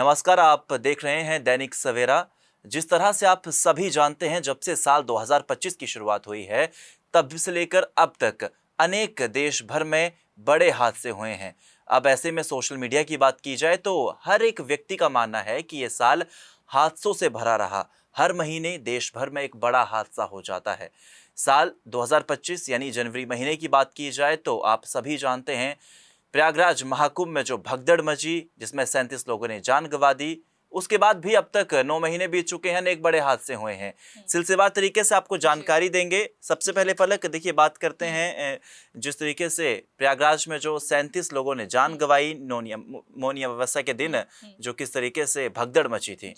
नमस्कार, आप देख रहे हैं दैनिक सवेरा। जिस तरह से आप सभी जानते हैं, जब से साल 2025 की शुरुआत हुई है, तब से लेकर अब तक अनेक देश भर में बड़े हादसे हुए हैं। अब ऐसे में सोशल मीडिया की बात की जाए तो हर एक व्यक्ति का मानना है कि ये साल हादसों से भरा रहा। हर महीने देश भर में एक बड़ा हादसा हो जाता है। साल 2025 यानी जनवरी महीने की बात की जाए तो आप सभी जानते हैं, प्रयागराज महाकुंभ में जो भगदड़ मची, जिसमें 37 लोगों ने जान गंवा दी। उसके बाद भी अब तक 9 महीने बीत चुके हैं, अनेक बड़े हादसे हुए हैं। सिलसिलेवार तरीके से आपको जानकारी देंगे। सबसे पहले पलक देखिए, बात करते हैं जिस तरीके से प्रयागराज में जो 37 लोगों ने जान गंवाई मौनी अमावस्या के दिन, जो किस तरीके से भगदड़ मची थी।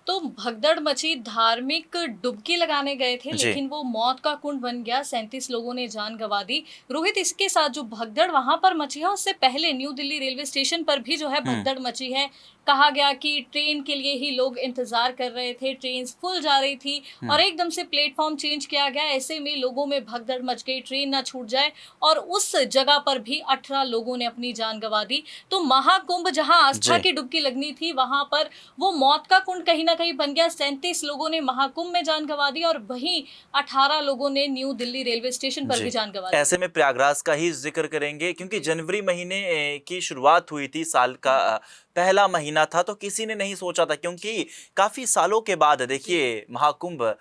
तो भगदड़ मची, धार्मिक डुबकी लगाने गए थे लेकिन वो मौत का कुंड बन गया। 37 लोगों ने जान गंवा दी। रोहित, इसके साथ जो भगदड़ वहां पर मची है, उससे पहले न्यू दिल्ली रेलवे स्टेशन पर भी जो है भगदड़ मची है। कहा गया कि ट्रेन के लिए ही लोग इंतजार कर रहे थे, ट्रेन फुल जा रही थी और एकदम से प्लेटफॉर्म चेंज किया गया। ऐसे में लोगों में भगदड़ मच गई, ट्रेन ना छूट जाए, और उस जगह पर भी 18 लोगों ने अपनी जान गंवा दी। तो महाकुंभ जहां आस्था की डुबकी लगनी थी, वहां पर वो मौत का कुंड कहीं ना कहीं बन गया। 37 लोगों ने महाकुंभ में जान गंवा दी और वहीं 18 लोगों ने न्यू दिल्ली रेलवे स्टेशन पर भी जान गंवा दी। ऐसे में प्रयागराज का ही जिक्र करेंगे, क्योंकि जनवरी महीने की शुरुआत हुई थी। साल का पहला महीना था, तो किसी ने नहीं सोचा था, क्योंकि काफी सालों के बाद देखिए महाकुंभ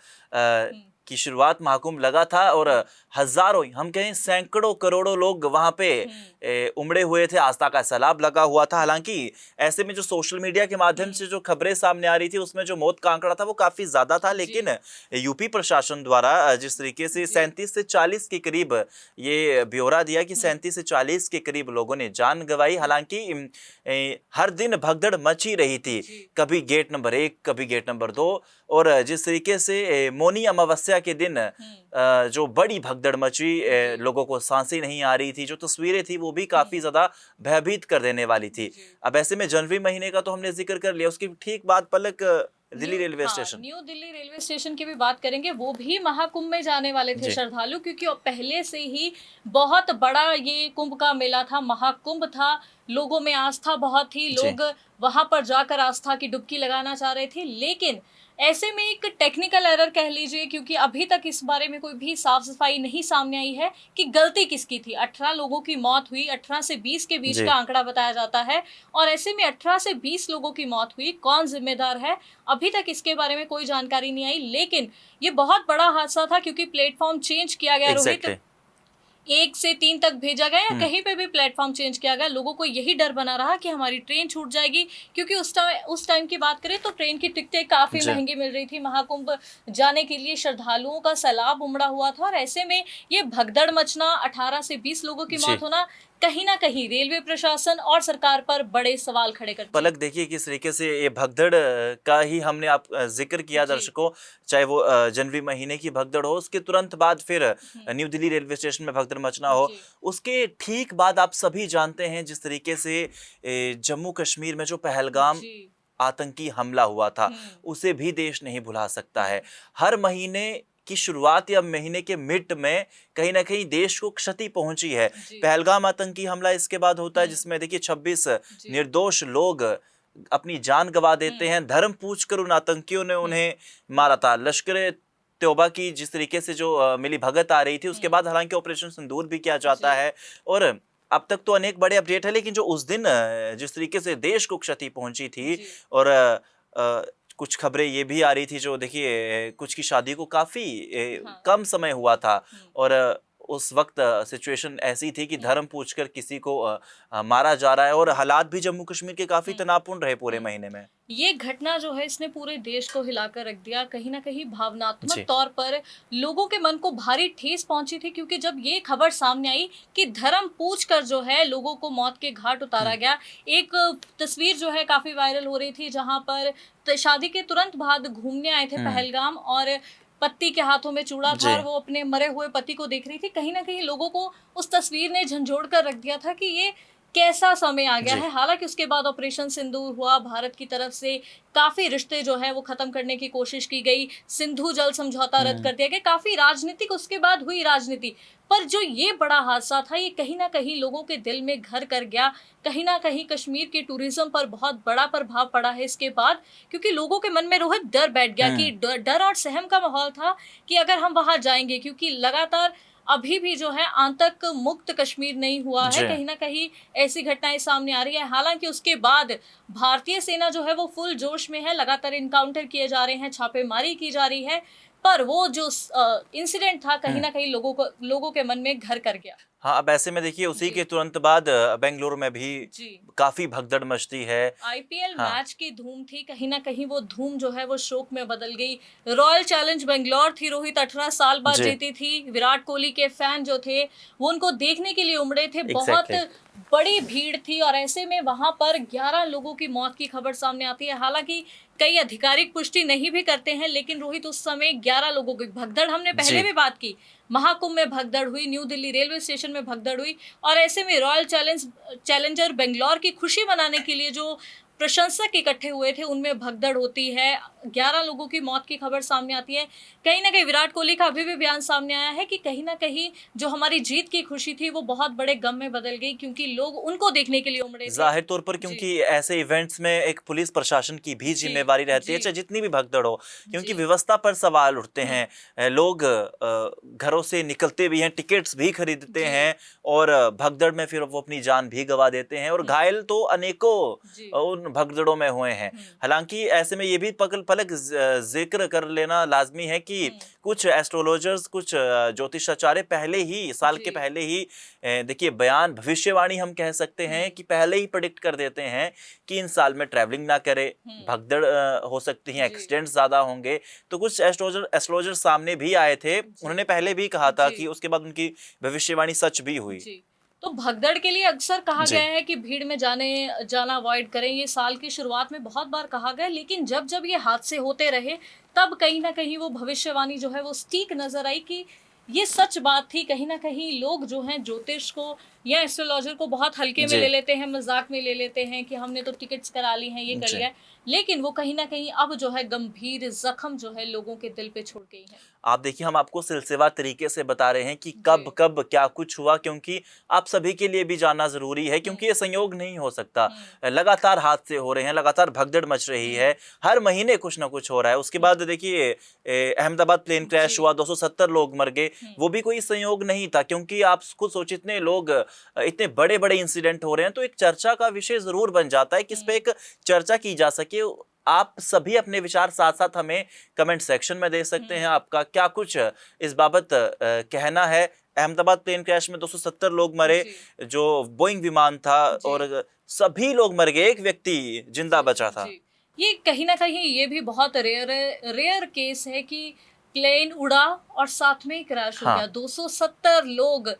की शुरुआत, महाकुंभ लगा था और हजारों, हम कहें सैकड़ों करोड़ों लोग वहां पे उमड़े हुए थे। आस्था का सैलाब लगा हुआ था। हालांकि ऐसे में जो सोशल मीडिया के माध्यम से जो खबरें सामने आ रही थी, उसमें जो मौत का आंकड़ा था वो काफी ज्यादा था। लेकिन यूपी प्रशासन द्वारा जिस तरीके से 37 से 40 के करीब ये ब्यौरा दिया कि 37 से 40 के करीब लोगों ने जान गंवाई। हालांकि हर दिन भगदड़ मची रही थी, कभी गेट नंबर 1, कभी गेट नंबर 2। और जिस तरीके से मौनी अमावस्या के दिन जो बड़ी भगदड़ मची, लोगों को सांसें नहीं आ रही थी। जो तस्वीरें थी वो भी काफी ज्यादा भयभीत कर देने वाली थी। अब ऐसे में जनवरी महीने का तो हमने जिक्र कर लिया, उसकी ठीक बाद पलक Delhi railway station. New Delhi railway station की भी बात करेंगे। वो भी महाकुंभ में जाने वाले थे श्रद्धालु, क्योंकि पहले से ही बहुत बड़ा ये कुंभ का मेला था, महाकुंभ था। लोगों में आस्था बहुत थी, लोग वहां पर जाकर आस्था की डुबकी लगाना चाह रहे थे। लेकिन ऐसे में एक टेक्निकल एरर कह लीजिए, क्योंकि अभी तक इस बारे में कोई भी साफ सफाई नहीं सामने आई है कि गलती किसकी थी। 18 लोगों की मौत हुई, 18 से 20 के बीच का आंकड़ा बताया जाता है, और ऐसे में 18 से 20 लोगों की मौत हुई। कौन जिम्मेदार है, अभी तक इसके बारे में कोई जानकारी नहीं आई। लेकिन ये बहुत बड़ा हादसा था, क्योंकि प्लेटफॉर्म चेंज किया गया। रोहित, 1 से 3 तक भेजा गया, कहीं पे भी प्लेटफॉर्म चेंज किया गया। लोगों को यही डर बना रहा कि हमारी ट्रेन छूट जाएगी, क्योंकि उस टाइम की बात करें तो ट्रेन की टिकटें काफी महंगी मिल रही थी। महाकुंभ जाने के लिए श्रद्धालुओं का सैलाब उमड़ा हुआ था, और ऐसे में ये भगदड़ मचना, 18 से 20 लोगों की मौत होना, कहीं ना कहीं रेलवे प्रशासन और सरकार पर बड़े सवाल खड़े करते हैं। पलक देखिए किस तरीके से ये भगदड़ का ही हमने आप जिक्र किया दर्शकों, चाहे वो जनवरी महीने की भगदड़ हो, उसके तुरंत बाद फिर न्यू दिल्ली रेलवे स्टेशन में भगदड़ मचना हो, उसके ठीक बाद आप सभी जानते हैं जिस तरीके से जम्मू कश्मीर में जो पहलगाम आतंकी हमला हुआ था, उसे भी देश नहीं भुला सकता है। हर महीने की शुरुआत या महीने के मिड में कहीं ना कहीं देश को क्षति पहुंची है। पहलगाम आतंकी हमला इसके बाद होता है, जिसमें देखिए 26 निर्दोष लोग अपनी जान गंवा देते हैं। धर्म पूछकर उन आतंकियों ने उन्हें मारा था। लश्कर तौबा की जिस तरीके से जो मिली भगत आ रही थी, उसके बाद हालांकि ऑपरेशन सिंदूर भी किया जाता है, और अब तक तो अनेक बड़े अपडेट है। लेकिन जो उस दिन जिस तरीके से देश को क्षति पहुंची थी, और कुछ खबरें ये भी आ रही थी, जो देखिए कुछ की शादी को काफी कम समय हुआ था, और उस वक्त सिचुएशन ऐसी थी कि धर्म पूछकर किसी को मारा जा रहा है, और हालात भी जम्मू कश्मीर के काफी तनावपूर्ण रहे पूरे महीने में। ये घटना जो है, इसने पूरे देश को हिलाकर रख दिया। कहीं ना कहीं भावनात्मक तौर पर लोगों के मन को भारी ठेस पहुंची थी, क्योंकि जब ये खबर सामने आई कि धर्म पूछकर जो है लोगों को मौत के घाट उतारा गया। एक तस्वीर जो है काफी वायरल हो रही थी, जहां पर शादी के तुरंत बाद घूमने आए थे पहलगाम, और पति के हाथों में चूड़ा था और वो अपने मरे हुए पति को देख रही थी। कहीं ना कहीं लोगों को उस तस्वीर ने झंझोड़ कर रख दिया था कि ये कैसा समय आ गया जी। है। हालांकि उसके बाद ऑपरेशन सिंदूर हुआ, भारत की तरफ से काफी रिश्ते जो है वो खत्म करने की कोशिश की गई, सिंधु जल समझौता रद्द कर दिया गया, काफी राजनीतिक उसके बाद हुई राजनीति। पर जो ये बड़ा हादसा था, ये कहीं ना कहीं लोगों के दिल में घर कर गया। कहीं ना कहीं कश्मीर के टूरिज्म पर बहुत बड़ा प्रभाव पड़ा है इसके बाद, क्योंकि लोगों के मन में रोहित डर बैठ गया कि डर और सहम का माहौल था कि अगर हम वहां जाएंगे, क्योंकि लगातार अभी भी जो है आतंक मुक्त कश्मीर नहीं हुआ है, जी। कहीं ना कहीं ऐसी घटनाएं सामने आ रही है। हालांकि उसके बाद भारतीय सेना जो है वो फुल जोश में है, लगातार इनकाउंटर किए जा रहे हैं, छापेमारी की जा रही है। पर वो जो इंसिडेंट था, कहीं ना कहीं लोगों के मन में घर कर गया। हाँ, अब ऐसे में देखिए उसी जी। के तुरंत बाद बेंगलुरु में भी जी। काफी भगदड़ मचती है। आईपीएल हाँ। मैच की धूम थी, कहीं ना कहीं वो धूम जो है वो शोक में बदल गई। रॉयल चैलेंज बेंगलोर थी, रोहित 18 साल बाद जी। जीती थी। विराट कोहली के फैन जो थे वो उनको देखने के लिए उमड़े थे, बहुत एग्जैक्टली। बड़ी भीड़ थी। और ऐसे में वहां पर 11 लोगों की मौत की खबर सामने आती है। हालांकि कई आधिकारिक पुष्टि नहीं भी करते हैं, लेकिन रोहित उस समय 11 लोगों की भगदड़, हमने पहले जी। भी बात की, महाकुंभ में भगदड़ हुई, न्यू दिल्ली रेलवे स्टेशन में भगदड़ हुई। और ऐसे में रॉयल चैलेंजर बेंगलोर की खुशी मनाने के लिए जो प्रशंसक इकट्ठे हुए थे उनमें भगदड़ होती है, 11 लोगों की मौत की खबर सामने आती है। कहीं ना कहीं विराट कोहली का अभी भी बयान सामने आया है कि कहीं ना कहीं जो हमारी जीत की खुशी थी वो बहुत बड़े गम में बदल गई, क्योंकि लोग उनको देखने के लिए उमड़े थे। जाहिर तौर पर जी। क्योंकि ऐसे इवेंट्स में एक पुलिस प्रशासन की भी जी। जिम्मेवारी रहती है, जी। चाहे जितनी भी भगदड़ हो, क्योंकि जी। व्यवस्था पर सवाल उठते हैं। लोग घरों से निकलते भी हैं, टिकट्स भी खरीदते जी। हैं, और भगदड़ में फिर वो अपनी जान भी गंवा देते हैं, और घायल तो अनेकों जी। उन भगदड़ों में हुए हैं। हालांकि ऐसे में ये भी पलक जिक्र कर लेना लाजमी है कि कुछ एस्ट्रोलॉजर्स, कुछ ज्योतिषाचार्य पहले ही, साल के जी। पहले ही देखिए बयान, भविष्यवाणी हम कह सकते हैं कि पहले ही प्रेडिक्ट कर देते हैं कि इन साल में ट्रैवलिंग ना करे, भगदड़ हो सकती है, जी। एक्सीडेंट्स ज्यादा होंगे। तो कुछ एस्ट्रोलॉजर सामने भी आए थे, उन्होंने पहले भी कहा था जी। कि उसके बाद उनकी भविष्यवाणी सच भी हुई। जी। तो भगदड़ के लिए अक्सर कहा जी। गया है कि भीड़ में जाना अवॉइड करें, ये साल की शुरुआत में बहुत बार कहा गया, लेकिन जब जब ये हादसे होते रहे तब कहीं ना कहीं वो भविष्यवाणी जो है वो सटीक नजर आई कि ये सच बात थी। कहीं ना कहीं लोग जो हैं ज्योतिष को या एस्ट्रोलॉजर को बहुत हल्के में जी। ले लेते हैं, मजाक में ले लेते हैं कि हमने तो टिकट्स करा ली हैं, ये कर जी। लिया है। लेकिन वो कहीं ना कहीं अब जो है गंभीर जख्म जो है लोगों के दिल पे छोड़ गई है। आप देखिए, हम आपको सिलसिलेवार तरीके से बता रहे हैं कि कब जी। कब क्या कुछ हुआ, क्योंकि आप सभी के लिए भी जानना जरूरी है, क्योंकि ये संयोग नहीं हो सकता। लगातार हादसे हो रहे हैं, लगातार भगदड़ मच रही है, हर महीने कुछ ना कुछ हो रहा है। उसके बाद देखिए अहमदाबाद प्लेन क्रैश जी। हुआ, 270 लोग मर गए, वो भी कोई संयोग नहीं था, क्योंकि आप खुद सोच, इतने लोग, इतने बड़े बड़े इंसिडेंट हो रहे हैं, तो एक चर्चा का विषय जरूर बन जाता है किस पे एक चर्चा की जा सके। आप सभी अपने विचार साथ साथ हमें कमेंट सेक्शन में दे सकते हैं, आपका क्या कुछ इस बाबत कहना है। अहमदाबाद प्लेन क्रैश में 270 लोग मरे, जी। जो बोइंग विमान था, जी। और सभी लोग मर गए, एक व्यक्ति जिंदा बचा था। जी। ये कहीं ना कहीं ये भी बहुत रेयर केस है कि प्लेन उड़ा और साथ में ही क्रैश हो हाँ। गया, 270 लोग,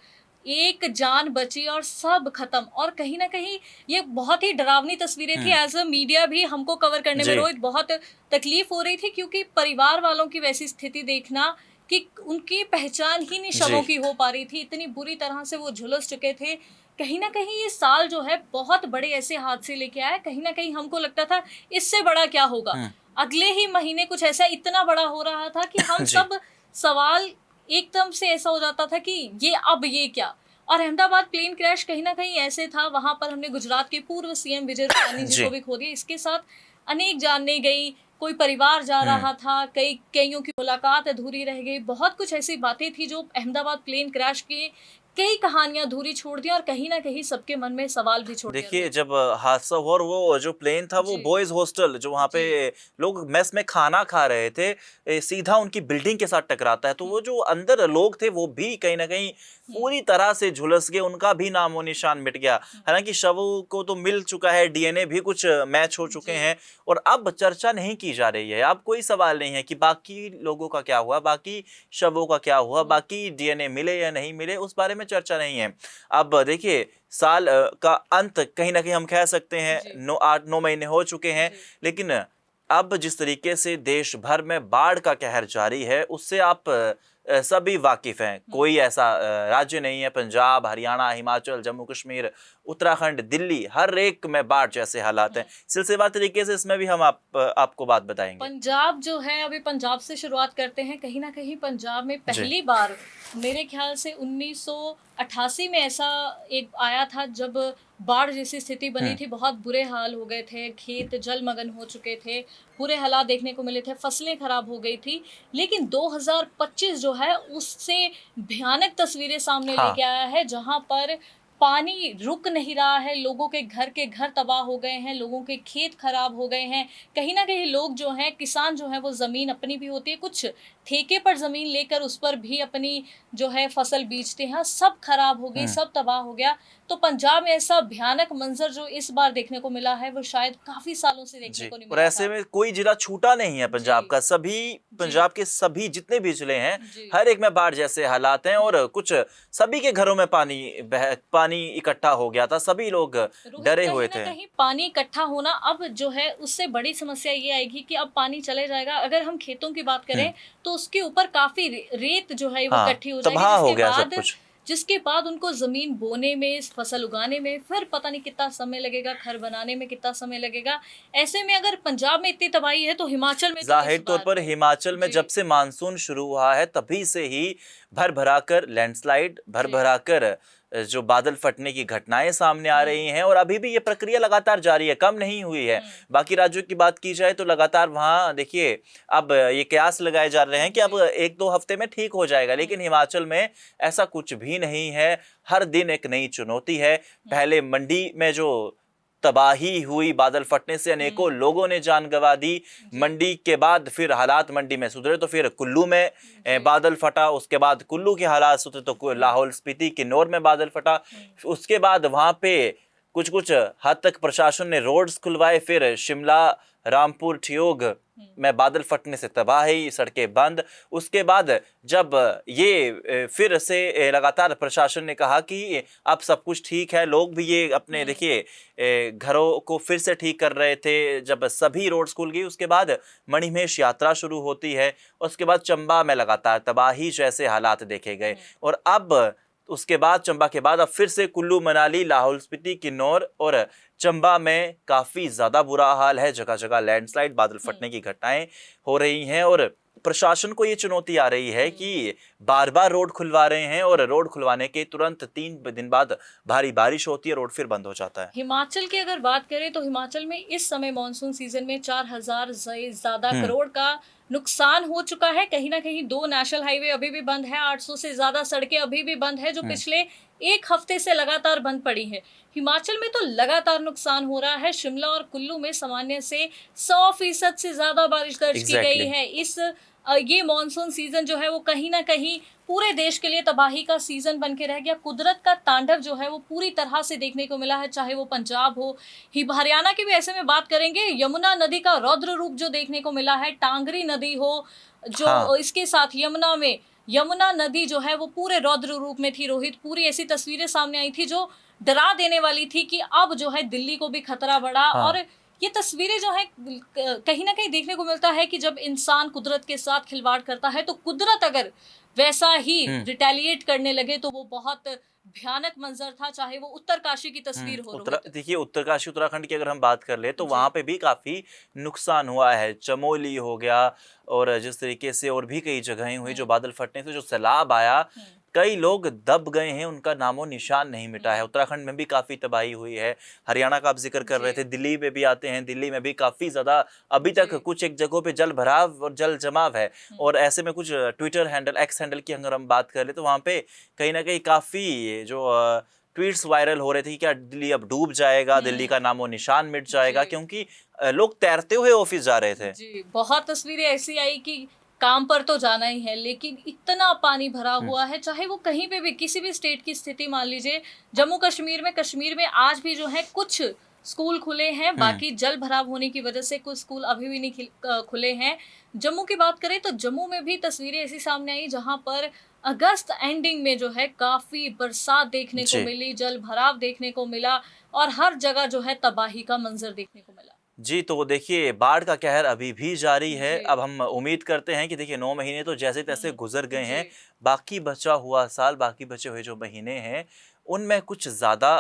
एक जान बची और सब खत्म। और कहीं ना कहीं ये बहुत ही डरावनी तस्वीरें थी। एज अ मीडिया भी हमको कवर करने में जी। रोहित बहुत तकलीफ हो रही थी, क्योंकि परिवार वालों की वैसी स्थिति देखना कि उनकी पहचान ही नहीं शवों जी। की हो पा रही थी, इतनी बुरी तरह से वो झुलस चुके थे। कहीं ना कहीं ये साल जो है बहुत बड़े ऐसे हादसे लेके आया। कहीं ना कहीं हमको लगता था इससे बड़ा क्या होगा, अगले ही महीने कुछ ऐसा इतना बड़ा हो रहा था कि हम जी। सब सवाल एकदम से ऐसा हो जाता था कि ये क्या। और अहमदाबाद प्लेन क्रैश कहीं ना कहीं ऐसे था, वहां पर हमने गुजरात के पूर्व सीएम विजय रूपाणी जी जी। को भी खो दिया, इसके साथ अनेक जाने गई, कोई परिवार जा रहा था, कईयों की मुलाकात अधूरी रह गई, बहुत कुछ ऐसी बातें थी जो अहमदाबाद प्लेन क्रैश की कई कहानियां अधूरी छोड़ दी और कहीं ना कहीं सबके मन में सवाल भी छोड़ दिया। देखिए, जब हादसा हुआ, और वो जो प्लेन था वो जी। बॉयज हॉस्टल, जो वहाँ पे लोग मेस में खाना खा रहे थे, सीधा उनकी बिल्डिंग के साथ टकराता है, तो वो जो अंदर लोग थे वो भी कहीं ना कहीं पूरी तरह से झुलस गए, उनका भी नामो निशान मिट गया। हालांकि शवों को तो मिल चुका है, डीएनए भी कुछ मैच हो चुके हैं, और अब चर्चा नहीं की जा रही है। अब कोई सवाल नहीं है कि बाकी लोगों का क्या हुआ, बाकी शवों का क्या हुआ, बाकी डीएनए मिले या नहीं मिले, उस बारे में चर्चा नहीं है। अब देखिए, साल का अंत कहीं ना कहीं हम कह सकते हैं, 8-9 महीने हो चुके हैं, लेकिन अब जिस तरीके से देश भर में बाढ़ का कहर जारी है, उससे आप सभी वाकिफ हैं। कोई ऐसा राज्य नहीं है, पंजाब, हरियाणा, हिमाचल, जम्मू कश्मीर, उत्तराखंड, दिल्ली, हर एक में बाढ़ जैसे हालात हैं। सिलसिलेवार तरीके से इसमें भी हम आपको बात बताएंगे। पंजाब जो है, अभी पंजाब से शुरुआत करते हैं। कहीं ना कहीं पंजाब में पहली बार मेरे ख्याल से 1988 में ऐसा एक आया था जब बाढ़ जैसी स्थिति बनी थी। बहुत बुरे हाल हो गए थे, खेत जलमग्न हो चुके थे, बुरे हालात देखने को मिले थे, फसलें खराब हो गई थी। लेकिन 2025 जो है उससे भयानक तस्वीरें सामने लेके आया है, जहां पर पानी रुक नहीं रहा है, लोगों के घर तबाह हो गए हैं, लोगों के खेत खराब हो गए हैं। कहीं ना कहीं लोग जो हैं, किसान जो है, वो ज़मीन अपनी भी होती है, कुछ ठेके पर ज़मीन लेकर उस पर भी अपनी जो है फसल बीजते हैं, सब खराब हो गई, सब तबाह हो गया। तो पंजाब में ऐसा भयानक मंजर जो इस बार देखने को मिला है, वो शायद काफ़ी सालों से देखने को नहीं और मिला ऐसे था। में कोई जिला छूटा नहीं है पंजाब का। सभी पंजाब के सभी जितने भी जिले हैं, हर एक में बाढ़ जैसे हालात हैं। और कुछ सभी के घरों में पानी इकट्ठा हो गया था, सभी लोग डरे हुए थे। कहीं पानी इकट्ठा होना, अब जो है उससे बड़ी समस्या ये आएगी कि अब पानी चले जाएगा। अगर हम खेतों की बात करें तो उसके ऊपर काफी रेत जो है वो इकट्ठी हो तबाह हो गया सब जाएगी, कुछ। जिसके बाद उनको जमीन बोने में, फसल उगाने में फिर पता नहीं कितना समय लगेगा, घर बनाने में कितना समय लगेगा। ऐसे में अगर पंजाब में इतनी तबाही है तो हिमाचल में जाहिर तौर पर हिमाचल में जब से मानसून शुरू हुआ है तभी से ही भर भराकर लैंडस्लाइड, भर भराकर जो बादल फटने की घटनाएं सामने आ रही हैं। और अभी भी ये प्रक्रिया लगातार जारी है, कम नहीं हुई है। बाकी राज्यों की बात की जाए तो लगातार वहाँ देखिए, अब ये कयास लगाए जा रहे हैं कि अब 1-2 हफ्ते में ठीक हो जाएगा, लेकिन हिमाचल में ऐसा कुछ भी नहीं है। हर दिन एक नई चुनौती है। पहले मंडी में जो तबाही हुई बादल फटने से, अनेकों लोगों ने जान गंवा दी। मंडी के बाद फिर हालात मंडी में सुधरे तो फिर कुल्लू में बादल फटा, उसके बाद कुल्लू के हालात सुधरे तो लाहौल स्पीति, किन्नौर में बादल फटा। उसके बाद वहां पे कुछ हद तक प्रशासन ने रोड्स खुलवाए, फिर शिमला, रामपुर, ठियोग में बादल फटने से तबाही, सड़कें बंद। उसके बाद जब ये फिर से लगातार प्रशासन ने कहा कि अब सब कुछ ठीक है, लोग भी ये अपने देखिए घरों को फिर से ठीक कर रहे थे। जब सभी रोड्स खुल गई उसके बाद मणिमहेश यात्रा शुरू होती है। उसके बाद चंबा में लगातार तबाही जैसे हालात देखे गए। और अब उसके बाद चंबा के बाद अब फिर से कुल्लू, मनाली, लाहौल स्पीति, किन्नौर और चंबा में काफ़ी ज़्यादा बुरा हाल है। जगह जगह लैंडस्लाइड, बादल फटने की घटनाएं हो रही हैं। और प्रशासन को ये चुनौती आ रही है कि बार बार रोड खुलवा रहे हैं और रोड खुलवाने के तुरंत 3 दिन बाद भारी बारिश होती है, रोड फिर बंद हो जाता है। हिमाचल की अगर बात करें तो हिमाचल में इस समय मॉनसून सीजन में 4000 से ज्यादा करोड़ का नुकसान हो चुका है। कहीं ना कहीं 2 नेशनल हाईवे अभी भी बंद है, 800 से ज्यादा सड़कें अभी भी बंद है, जो पिछले 1 हफ्ते से लगातार बंद पड़ी है। हिमाचल में तो लगातार नुकसान हो रहा है। शिमला और कुल्लू में सामान्य से 100% से ज्यादा बारिश दर्ज की गई है। ये मॉनसून सीजन जो है वो कहीं ना कहीं पूरे देश के लिए तबाही का सीजन बन के रह गया। कुदरत का तांडव जो है वो पूरी तरह से देखने को मिला है, चाहे वो पंजाब हो, हरियाणा की भी ऐसे में बात करेंगे, यमुना नदी का रौद्र रूप जो देखने को मिला है, टांगरी नदी हो जो इसके साथ यमुना नदी जो है वो पूरे रौद्र रूप में थी। रोहित, पूरी ऐसी तस्वीरें सामने आई थी जो डरा देने वाली थी कि अब जो है दिल्ली को भी खतरा बढ़ा। और ये तस्वीरें जो है कहीं ना कहीं देखने को मिलता है कि जब इंसान कुदरत के साथ खिलवाड़ करता है तो कुदरत अगर वैसा ही रिटेलिएट करने लगे तो वो बहुत भयानक मंजर था, चाहे वो उत्तरकाशी की तस्वीर हो। देखिए, उत्तरकाशी उत्तराखंड की अगर हम बात कर ले तो वहां पे भी काफी नुकसान हुआ है। चमोली हो गया और जिस तरीके से और भी कई जगहें हुई जो बादल फटने से जो सैलाब आया, कई लोग दब गए हैं, उनका नामो निशान नहीं मिटा है। उत्तराखंड में भी काफी तबाही हुई है। हरियाणा का आप जिक्र कर रहे थे, दिल्ली में भी आते हैं, दिल्ली में भी काफी ज्यादा अभी तक कुछ एक जगहों पे जल भराव और जल जमाव है। और ऐसे में कुछ ट्विटर हैंडल, एक्स हैंडल की अगर हम बात कर ले तो वहां पे कहीं ना कहीं काफी जो ट्वीट्स वायरल हो रहे थे, क्या दिल्ली अब डूब जाएगा, दिल्ली का नामो निशान मिट जाएगा, क्योंकि लोग तैरते हुए ऑफिस जा रहे थे। जी, बहुत तस्वीरें ऐसी आई कि काम पर तो जाना ही है, लेकिन इतना पानी भरा हुआ है, चाहे वो कहीं पे भी किसी भी स्टेट की स्थिति मान लीजिए। जम्मू कश्मीर में आज भी जो है कुछ स्कूल खुले हैं, बाकी जल भराव होने की वजह से कुछ स्कूल अभी भी नहीं खुले हैं। जम्मू की बात करें तो जम्मू में भी तस्वीरें ऐसी सामने आई जहां पर अगस्त एंडिंग में जो है काफी बरसात देखने को मिली, जल भराव देखने को मिला और हर जगह जो है तबाही का मंजर देखने को मिला। जी, तो देखिए बाढ़ का कहर अभी भी जारी है। जी। अब हम उम्मीद करते हैं कि देखिए 9 महीने तो जैसे-तैसे गुज़र गए हैं। जी। बाकी बचा हुआ साल, बाकी बचे हुए जो महीने हैं, उनमें कुछ ज़्यादा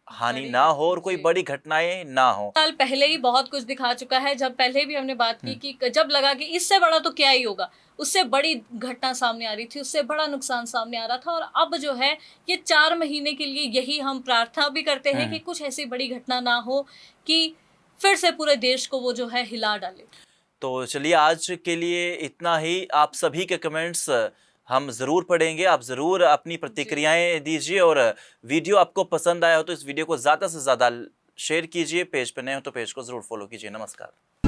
हानि बड़ी ना हो और कोई जी। बड़ी घटनाएँ ना हो। साल पहले ही बहुत कुछ दिखा चुका है। जब पहले भी हमने बात की कि जब लगा कि इससे बड़ा तो क्या ही होगा, उससे बड़ी घटना सामने आ रही थी, उससे बड़ा नुकसान सामने आ रहा था, और अब जो है ये 4 महीने के लिए यही हम प्रार्थना भी करते हैं कि कुछ ऐसी बड़ी घटना ना हो कि फिर से पूरे देश को वो जो है हिला डाले। तो चलिए आज के लिए इतना ही। आप सभी के कमेंट्स हम ज़रूर पढ़ेंगे। आप ज़रूर अपनी जी। प्रतिक्रियाएँ दीजिए और वीडियो आपको पसंद आया हो तो इस वीडियो को ज़्यादा से ज़्यादा शेयर कीजिए। पेज पे नए हो तो पेज को ज़रूर फ़ॉलो कीजिए। नमस्कार।